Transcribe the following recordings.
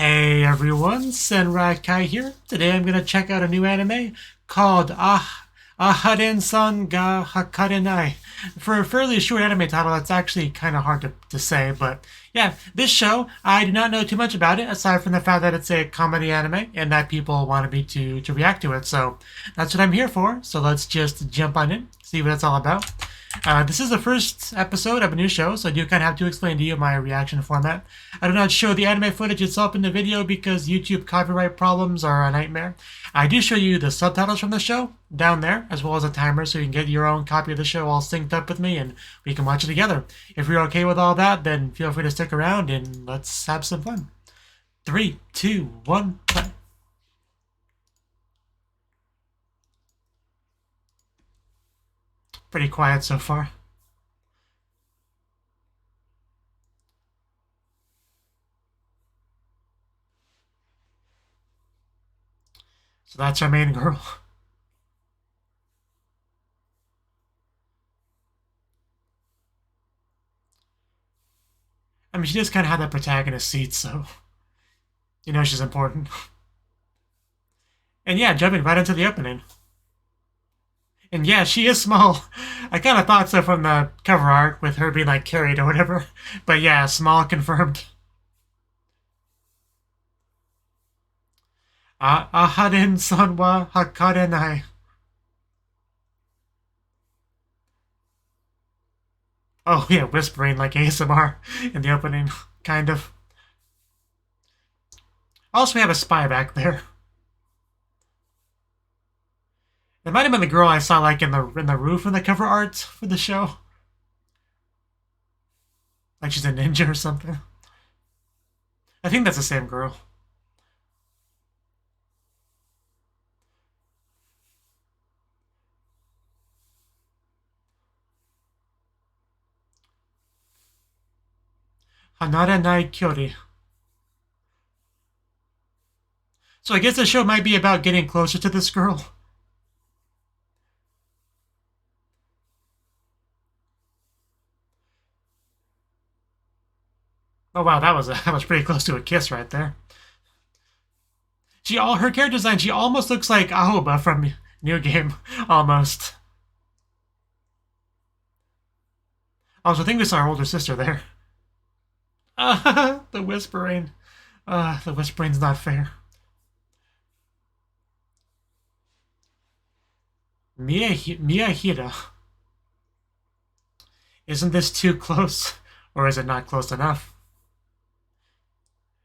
Hey everyone, Yōkai here. Today I'm gonna check out a new anime called Aharen-san ga Hakarenai. For a fairly short anime title, that's actually kind of hard to say, but yeah, this show, I do not know too much about it, aside from the fact that it's a comedy anime and that people wanted me to react to it, so that's what I'm here for. So let's just jump on in, see what it's all about. This is the first episode of a new show, so I do kind of have to explain to you my reaction format. I do not show the anime footage itself in the video because YouTube copyright problems are a nightmare. I do show you the subtitles from the show down there, as well as a timer so you can get your own copy of the show all synced up with me and we can watch it together. If you're okay with all that, then feel free to stick around and let's have some fun. 3, 2, 1, play. Pretty quiet so far. So that's our main girl. I mean, she just kind of had that protagonist seat, so you know she's important. And yeah, jumping right into the opening. And yeah, she is small. I kind of thought so from the cover art with her being like carried or whatever. But yeah, small confirmed. Aharen-san wa Hakarenai. Oh yeah, whispering like ASMR in the opening, kind of. Also, we have a spy back there. It might have been the girl I saw like in the roof in the cover art for the show. Like she's a ninja or something. I think that's the same girl. Hakarenai Kyori. So I guess the show might be about getting closer to this girl. Oh wow, that was pretty close to a kiss right there. Her character design, she almost looks like Ahoba from New Game, almost. Also, I think we saw our older sister there. The whispering. The whispering's not fair. Miyahira. Isn't this too close? Or is it not close enough?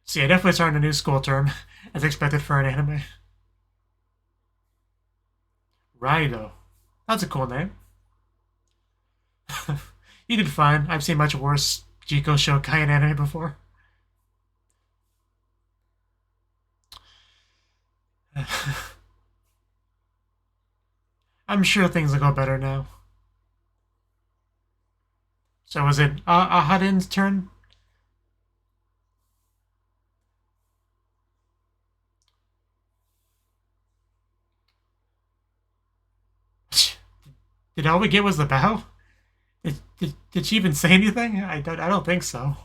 See, I definitely started a new school term, as expected for an anime. Raido. That's a cool name. You did fine. I've seen much worse Jiko Shokai in anime before. I'm sure things will go better now. So is it Ahaden's turn? Did all we get was the bow? Did she even say anything? I don't think so.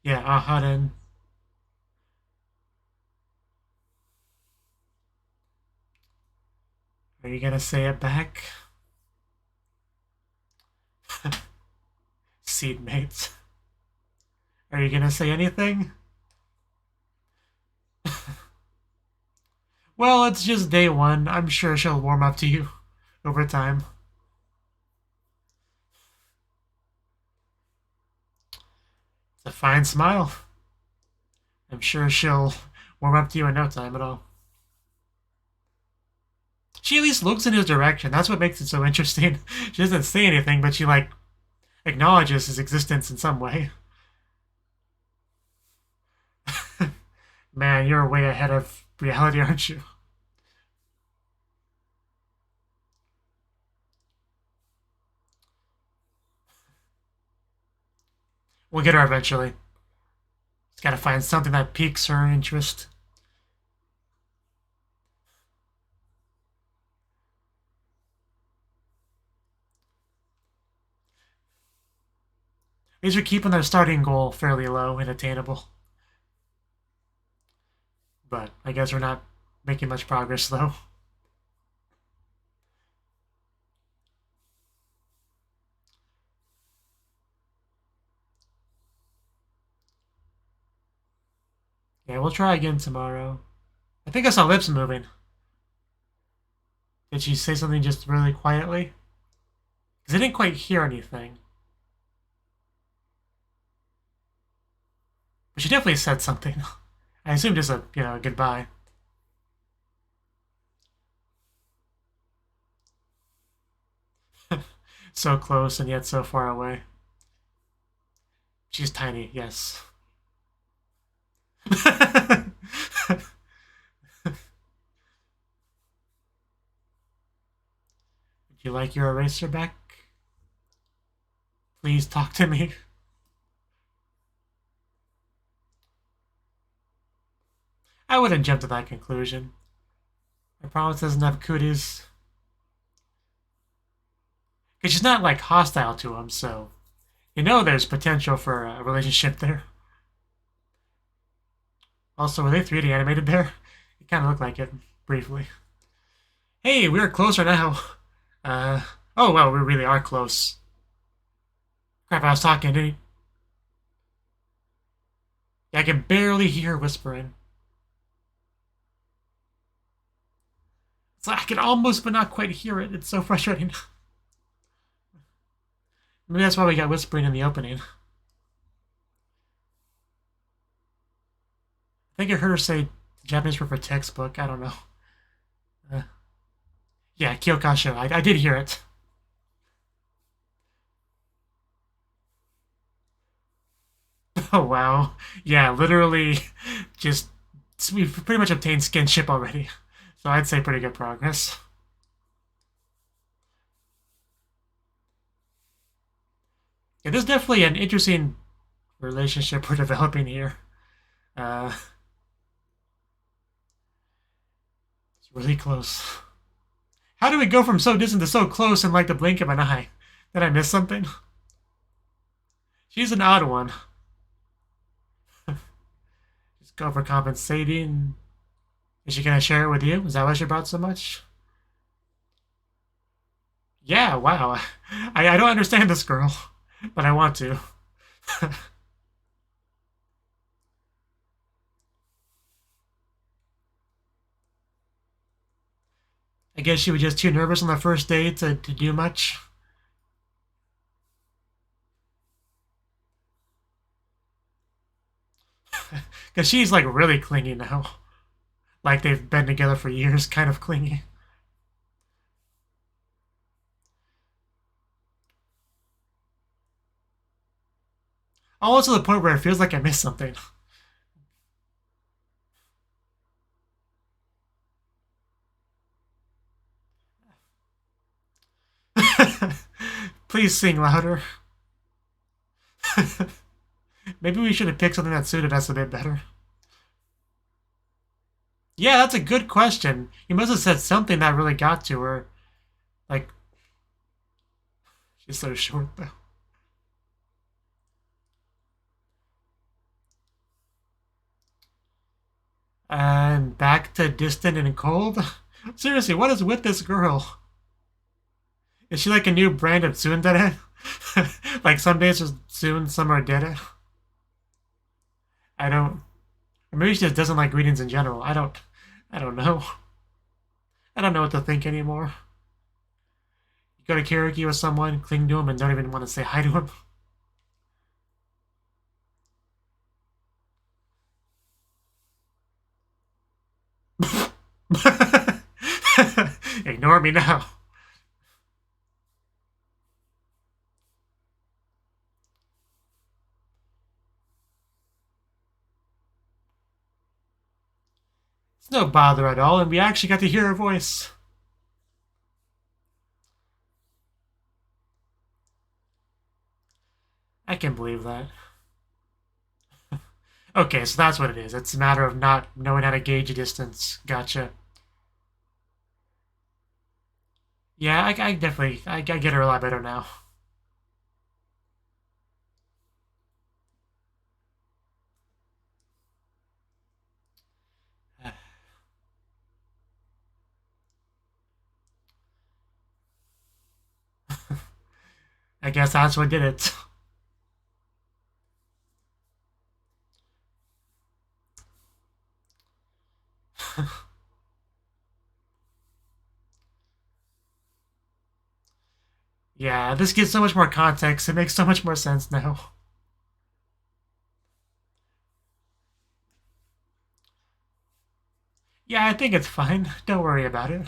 Yeah, Aharen. Are you gonna say it back? Seatmates. Are you gonna say anything? Well, it's just day one. I'm sure she'll warm up to you over time. It's a fine smile. I'm sure she'll warm up to you in no time at all. She at least looks in his direction. That's what makes it so interesting. She doesn't say anything, but she like acknowledges his existence in some way. Man, you're way ahead of reality, aren't you? We'll get her eventually. Just gotta find something that piques her interest. These are keeping their starting goal fairly low and attainable. But I guess we're not making much progress, though. Yeah, we'll try again tomorrow. I think I saw lips moving. Did she say something just really quietly? Because I didn't quite hear anything. But she definitely said something. I assume just a, goodbye. So close and yet so far away. She's tiny, yes. Would you like your eraser back? Please talk to me. I wouldn't jump to that conclusion. I promise doesn't have cooties. Because she's not, like, hostile to him, so... there's potential for a relationship there. Also, were they 3D animated there? It kind of looked like it, briefly. Hey, we're closer now. Oh, well, we really are close. Crap, I was talking, didn't he? Yeah, I can barely hear her whispering. It's like I can almost but not quite hear it. It's so frustrating. Maybe that's why we got whispering in the opening. I think I heard her say Japanese word for textbook. I don't know. Yeah, Kyokasho. I did hear it. Oh, wow. Yeah, literally just... We've pretty much obtained skinship already. So I'd say pretty good progress. Yeah, there's definitely an interesting relationship we're developing here. Uh, it's really close. How do we go from so distant to so close in like the blink of an eye? Did I miss something? She's an odd one. Just overcompensating. Is she gonna share it with you? Is that why she brought so much? Yeah, wow. I don't understand this girl, but I want to. I guess she was just too nervous on the first date to do much. Because she's like really clingy now. Like they've been together for years, kind of clingy. Almost to the point where it feels like I missed something. Please sing louder. Maybe we should have picked something that suited us a bit better. Yeah, that's a good question. You must have said something that really got to her. Like, she's so short, though. And back to distant and cold? Seriously, what is with this girl? Is she like a new brand of tsundere? Like some days are soon, some are dere? I don't... Or maybe she just doesn't like greetings in general. I don't know. I don't know what to think anymore. You go to karaoke with someone, cling to him, and don't even want to say hi to him. Ignore me now. It's no bother at all, and we actually got to hear her voice. I can believe that. Okay, so that's what it is. It's a matter of not knowing how to gauge a distance. Gotcha. Yeah, I definitely... I get her a lot better now. I guess that's what did it. Yeah, this gives so much more context. It makes so much more sense now. Yeah, I think it's fine. Don't worry about it.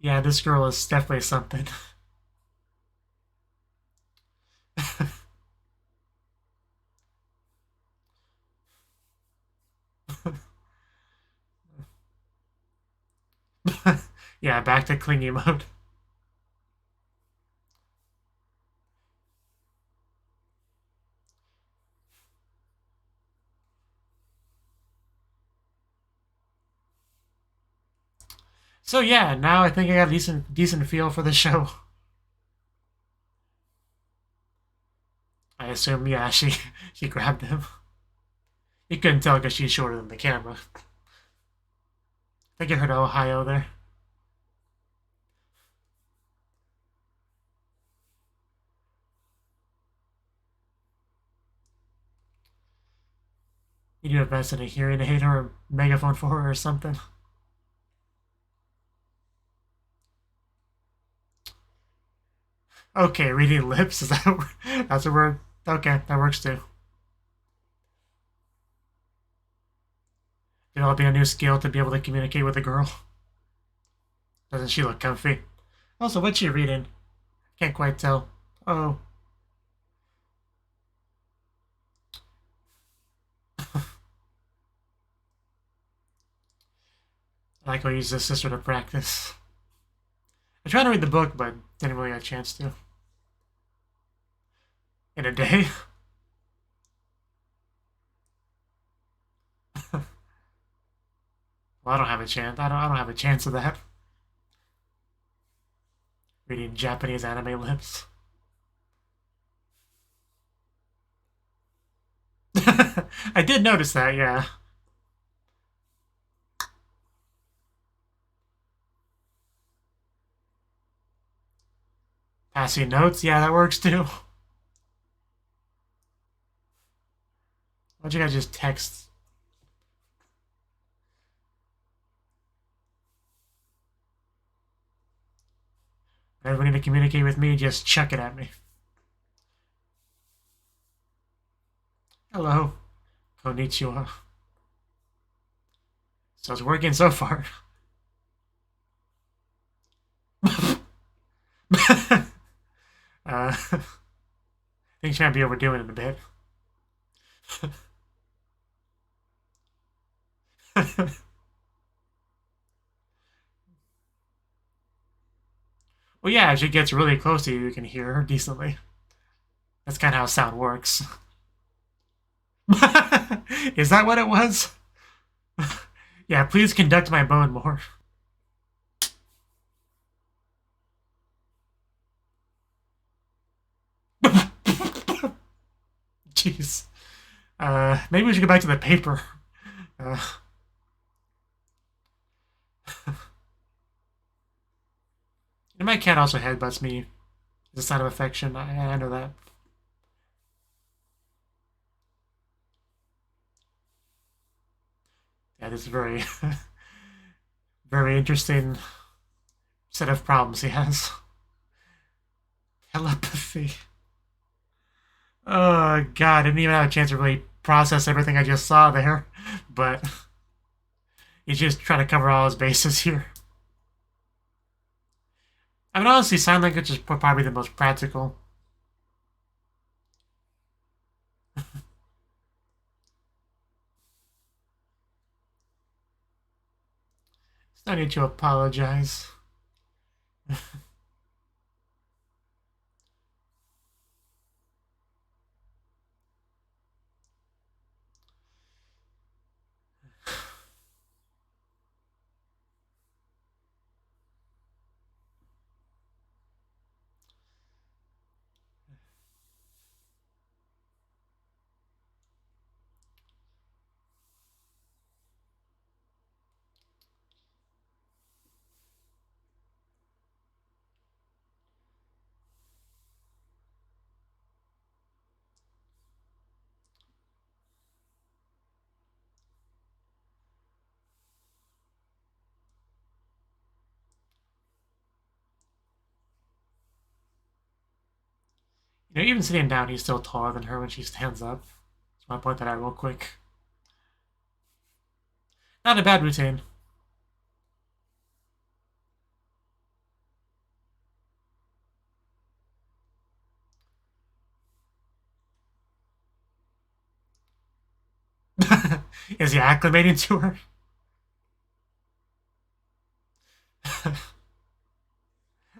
Yeah, this girl is definitely something. Yeah, back to clingy mode. So yeah, now I think I got a decent feel for the show. I assume, yeah, she grabbed him. You couldn't tell because she's shorter than the camera. I think I heard Ohio there. You do invest in a hearing aid or a megaphone for her or something. Okay, reading lips, is that that's a word? Okay, that works too. Developing a new skill to be able to communicate with a girl. Doesn't she look comfy? Also, what's she reading? Can't quite tell. Oh. I like how I use this sister to practice. I tried to read the book, but didn't really get a chance to. In a day? Well, I don't have a chance. I don't have a chance of that. Reading Japanese anime lips. I did notice that, yeah. Passing notes, yeah, that works too. Why don't you guys just text? Whenever you need to communicate with me, just chuck it at me. Hello. Konnichiwa. So it's working so far. I think she might be overdoing it a bit. Well, yeah, if she gets really close to you, you can hear her decently. That's kind of how sound works. Is that what it was? Yeah, please conduct my bone more. Jeez. Maybe we should go back to the paper. Uh, and my cat also headbutts me. It's a sign of affection. I know that. Yeah, this is very, very interesting set of problems he has. Telepathy. Oh god, I didn't even have a chance to really process everything I just saw there. But he's just trying to cover all his bases here. I mean, honestly, sign language is probably the most practical. No need to apologize. You know, even sitting down, he's still taller than her when she stands up. Just want to point that out real quick. Not a bad routine. Is he acclimating to her?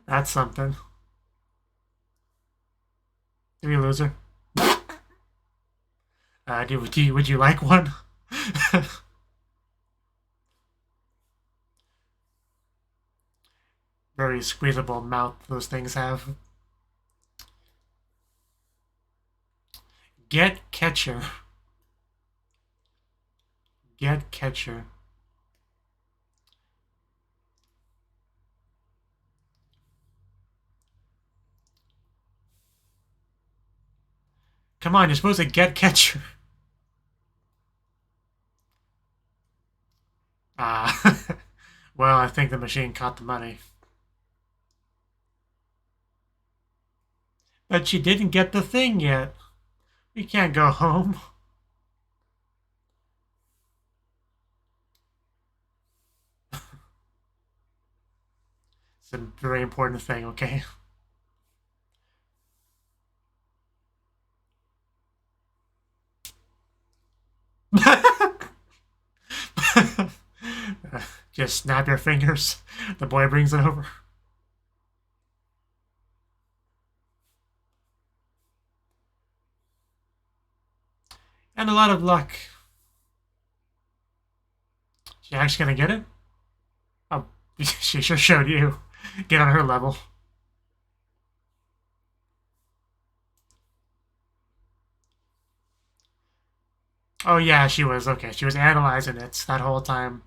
That's something. Did we lose her? Would you like one? Very squeezable mouth those things have. Get catcher. Get catcher. Come on, you're supposed to get catcher. Ah. Well, I think the machine caught the money. But she didn't get the thing yet. We can't go home. It's a very important thing, okay? Just snap your fingers. The boy brings it over. And a lot of luck. She actually gonna get it? Oh, she sure showed you. Get on her level. Oh yeah, she was. Okay, she was analyzing it that whole time.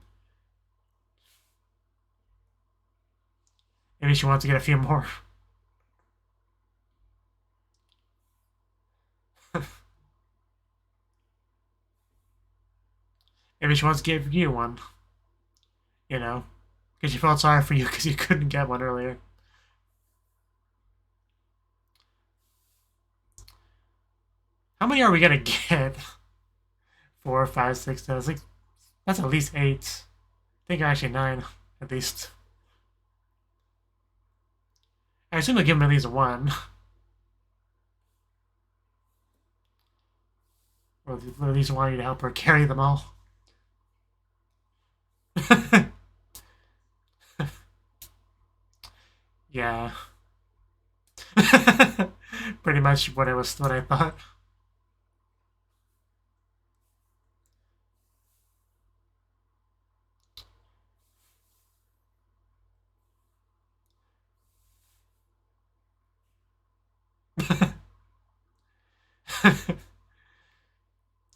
Maybe she wants to get a few more. Maybe she wants to give you one. You know? Because she felt sorry for you because you couldn't get one earlier. How many are we gonna get? 4, 5, 6, 7, 6. That's at least 8. I think actually 9, at least. I assume they'll give him at least 1. Or at least want you to help her carry them all. Yeah. Pretty much what I thought.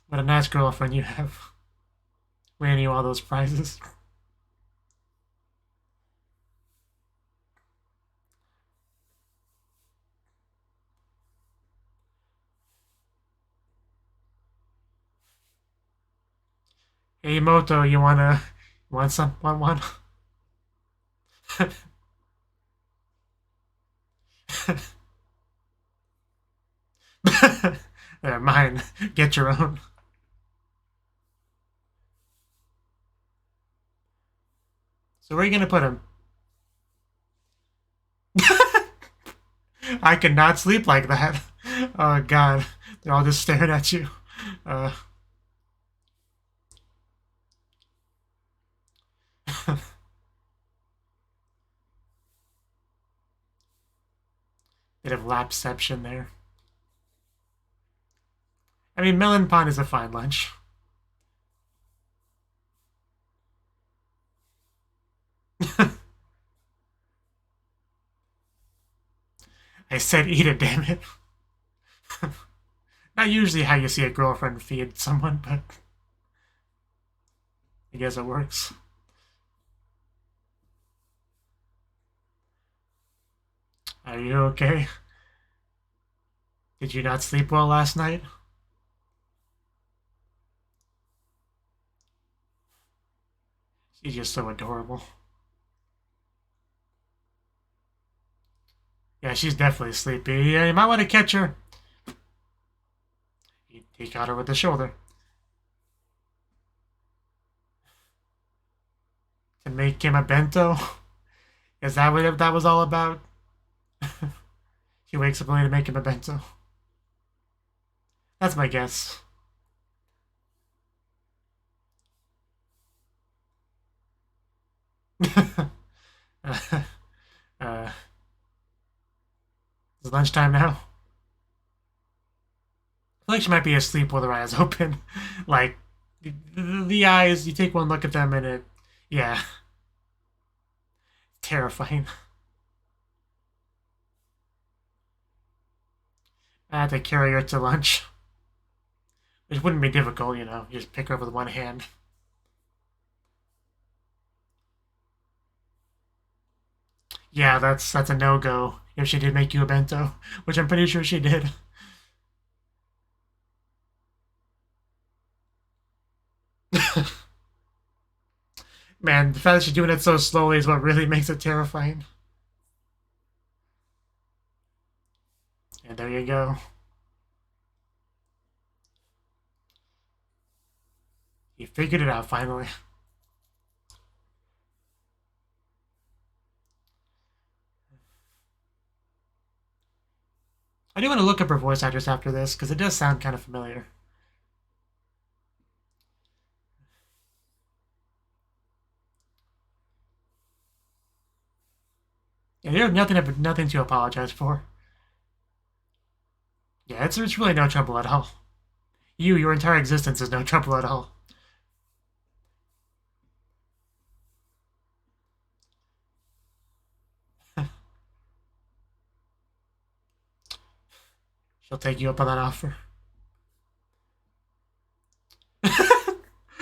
What a nice girlfriend you have. Winning you all those prizes. Hey Moto, you want some one? They're mine. Get your own. So where are you gonna put him? I could not sleep like that. Oh god. They're all just staring at you. Uh Bit of lapception there. I mean, melon pond is a fine lunch. I said eat it, damn it. Not usually how you see a girlfriend feed someone, but I guess it works. Are you okay? Did you not sleep well last night? She's just so adorable. Yeah, she's definitely sleepy. Yeah, you might want to catch her. He caught her with the shoulder. To make him a bento? Is that what that was all about? He wakes up only to make him a bento. That's my guess. uh, it's lunchtime now. I feel like she might be asleep with her eyes open. Like, the eyes, you take one look at them and it, yeah, terrifying. I had to carry her to lunch. It wouldn't be difficult, you know, you just pick her up with one hand. Yeah, that's a no-go if she did make you a bento, which I'm pretty sure she did. Man, the fact that she's doing it so slowly is what really makes it terrifying. And there you go. He figured it out finally. I do want to look up her voice actress after this, because it does sound kind of familiar. Yeah, you have nothing to apologize for. Yeah, it's really no trouble at all. Your entire existence is no trouble at all. She'll take you up on that offer.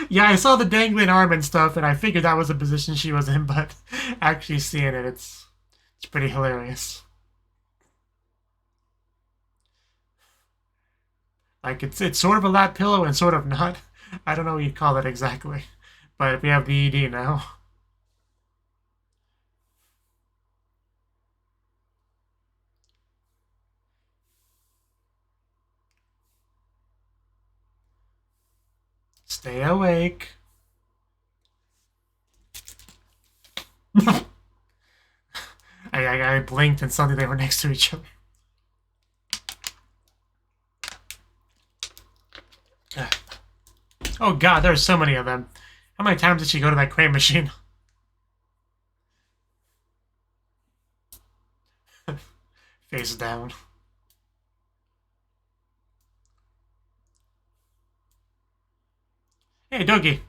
Yeah, I saw the dangling arm and stuff, and I figured that was the position she was in, but actually seeing it, it's pretty hilarious. Like, it's sort of a lap pillow and sort of not. I don't know what you'd call it exactly. But we have the ED now. Stay awake. I blinked and suddenly they were next to each other. Oh god, there's so many of them. How many times did she go to that crane machine? Face down. Hey, doggy.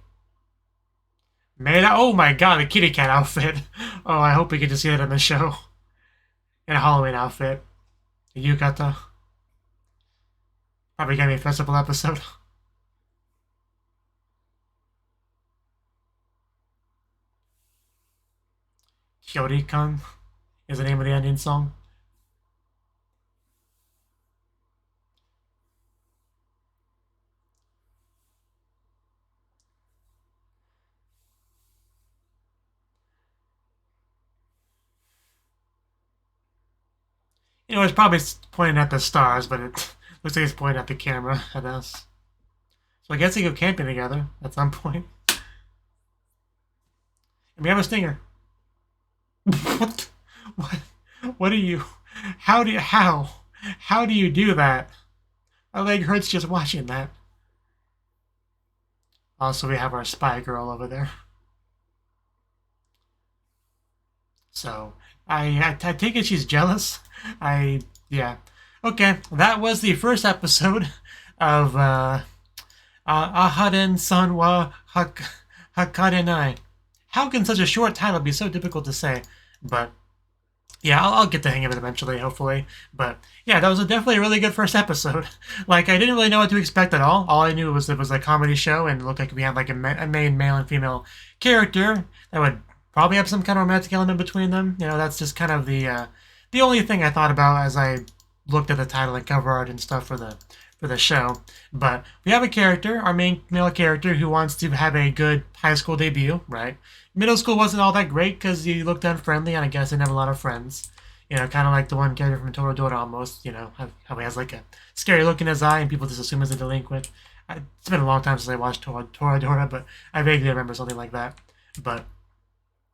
Oh my god, the kitty cat outfit. Oh, I hope we get to see that in the show. In a Halloween outfit. The yukata. Probably gonna be a festival episode. Kyori-kan is the name of the ending song. You know, it's probably pointing at the stars, but it looks like it's pointing at the camera at us. So I guess they go camping together at some point. And we have a stinger. What? What? What are you? How do you do that? My leg hurts just watching that. Also, we have our spy girl over there. So I take it she's jealous. Yeah. Okay, that was the first episode of Aharen-san wa Hakarenai. How can such a short title be so difficult to say? But yeah, I'll get the hang of it eventually, hopefully. But yeah, that was definitely a really good first episode. Like, I didn't really know what to expect at all. All I knew was it was a comedy show, and it looked like we had like a main male and female character that would probably have some kind of romantic element between them. You know, that's just kind of the only thing I thought about as I looked at the title and cover art and stuff for the show. But we have a character, our main male character, who wants to have a good high school debut, right? Middle school wasn't all that great because he looked unfriendly and I guess didn't have a lot of friends. You know, kind of like the one character from Toradora almost. You know, how he has like a scary look in his eye, and people just assume he's a delinquent. It's been a long time since I watched Toradora, but I vaguely remember something like that. But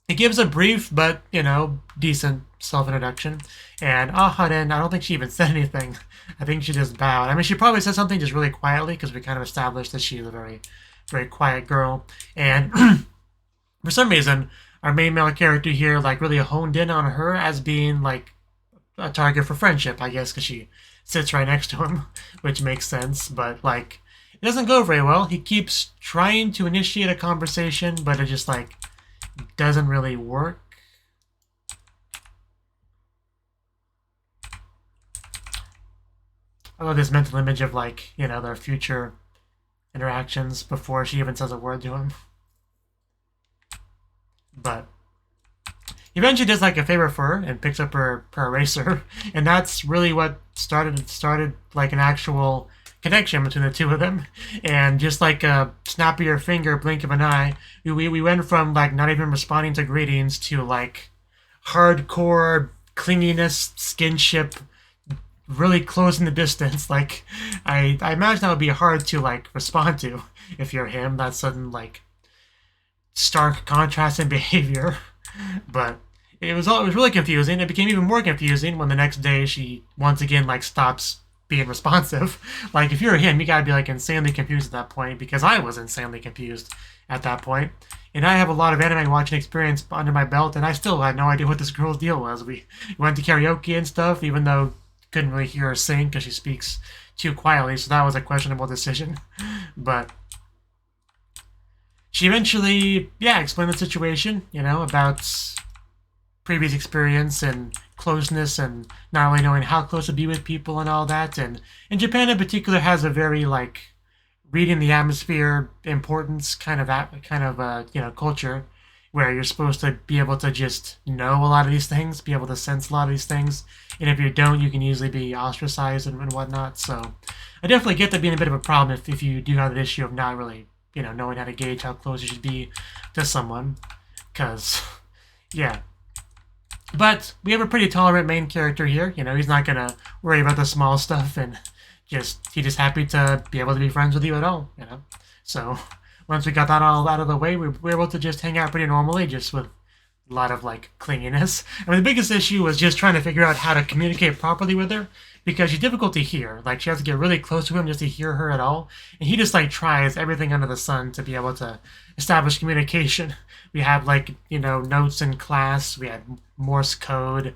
it gives a brief but, you know, decent self-introduction. And Aharen, I don't think she even said anything. I think she just bowed. I mean, she probably said something just really quietly because we kind of established that she's a very, very quiet girl. And for some reason, our main male character here, like, really honed in on her as being, like, a target for friendship, I guess, because she sits right next to him, which makes sense. But, like, it doesn't go very well. He keeps trying to initiate a conversation, but it just, like, doesn't really work. I love this mental image of, like, you know, their future interactions before she even says a word to him. But eventually does like a favor for her and picks up her eraser, and that's really what started like an actual connection between the two of them. And just like a snap of your finger, blink of an eye, we went from like not even responding to greetings to like hardcore clinginess, skinship, really closing the distance. Like I imagine that would be hard to like respond to if you're him. That sudden like stark contrast in behavior. But it was really confusing. It became even more confusing when the next day she once again like stops being responsive. Like if you're him, you gotta be like insanely confused at that point, because I was insanely confused at that point. And I have a lot of anime watching experience under my belt, and I still had no idea what this girl's deal was. We went to karaoke and stuff, even though couldn't really hear her sing because she speaks too quietly, so that was a questionable decision. But she eventually, yeah, explained the situation, you know, about previous experience and closeness and not really knowing how close to be with people and all that. And Japan in particular has a very, like, reading the atmosphere importance kind of you know, culture where you're supposed to be able to just know a lot of these things, be able to sense a lot of these things. And if you don't, you can easily be ostracized and whatnot. So I definitely get that being a bit of a problem if you do have an issue of not really, you know, knowing how to gauge how close you should be to someone. Because, yeah. But we have a pretty tolerant main character here. You know, he's not going to worry about the small stuff, and he's just happy to be able to be friends with you at all, you know. So once we got that all out of the way, we were able to just hang out pretty normally, just with a lot of, like, clinginess. I mean, the biggest issue was just trying to figure out how to communicate properly with her, because she's difficult to hear. Like, she has to get really close to him just to hear her at all. And he just, like, tries everything under the sun to be able to establish communication. We have, like, you know, notes in class. We had Morse code.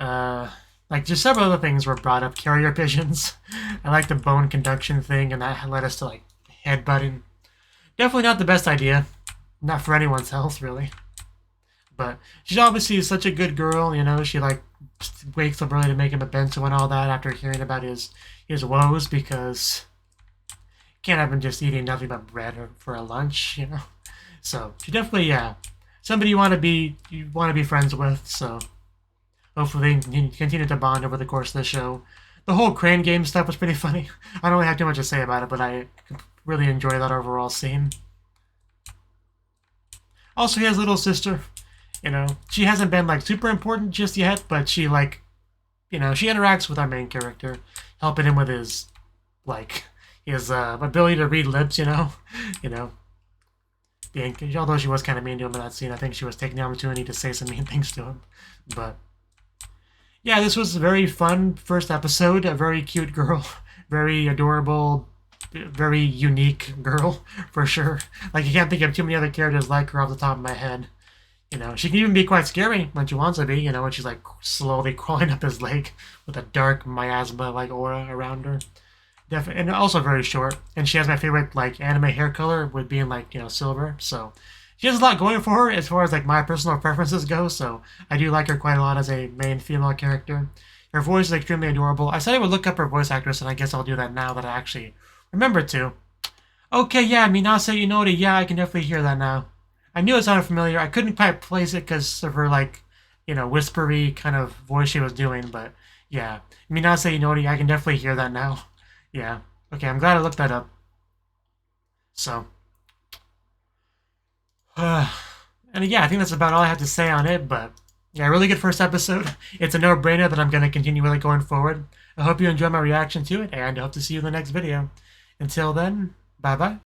Like, just several other things were brought up. Carrier pigeons. I like the bone conduction thing, and that led us to, like, headbutting. Definitely not the best idea. Not for anyone's health, really. But she's obviously such a good girl, you know. She, like, wakes up early to make him a bento and all that after hearing about his woes, because you can't have him just eating nothing but bread for a lunch, you know. So she definitely, yeah, somebody you want to be friends with. So hopefully they can continue to bond over the course of the show. The whole crane game stuff was pretty funny. I don't really have too much to say about it, but I really enjoy that overall scene. Also, he has a little sister. You know, she hasn't been, like, super important just yet, but she, like, you know, she interacts with our main character, helping him with his, like, his ability to read lips, you know? You know, although she was kind of mean to him in that scene, I think she was taking the opportunity to say some mean things to him. But yeah, this was a very fun first episode. A very cute girl, very adorable, very unique girl, for sure. Like, you can't think of too many other characters like her off the top of my head. You know, she can even be quite scary when she wants to be, you know, when she's, like, slowly crawling up his leg with a dark miasma-like aura around her. Definitely, and also very short. And she has my favorite, like, anime hair color, with being, like, you know, silver. So she has a lot going for her as far as, like, my personal preferences go. So I do like her quite a lot as a main female character. Her voice is extremely adorable. I said I would look up her voice actress, and I guess I'll do that now that I actually remember to. Okay, yeah, Minase Inori. Yeah, I can definitely hear that now. I knew it sounded familiar. I couldn't quite place it because of her, like, you know, whispery kind of voice she was doing. But yeah, Minase Inori, I can definitely hear that now. Yeah. Okay, I'm glad I looked that up. So, and yeah, I think that's about all I have to say on it. But Yeah, really good first episode. It's a no-brainer that I'm going to continue with it going forward. I hope you enjoy my reaction to it, and I hope to see you in the next video. Until then, bye-bye.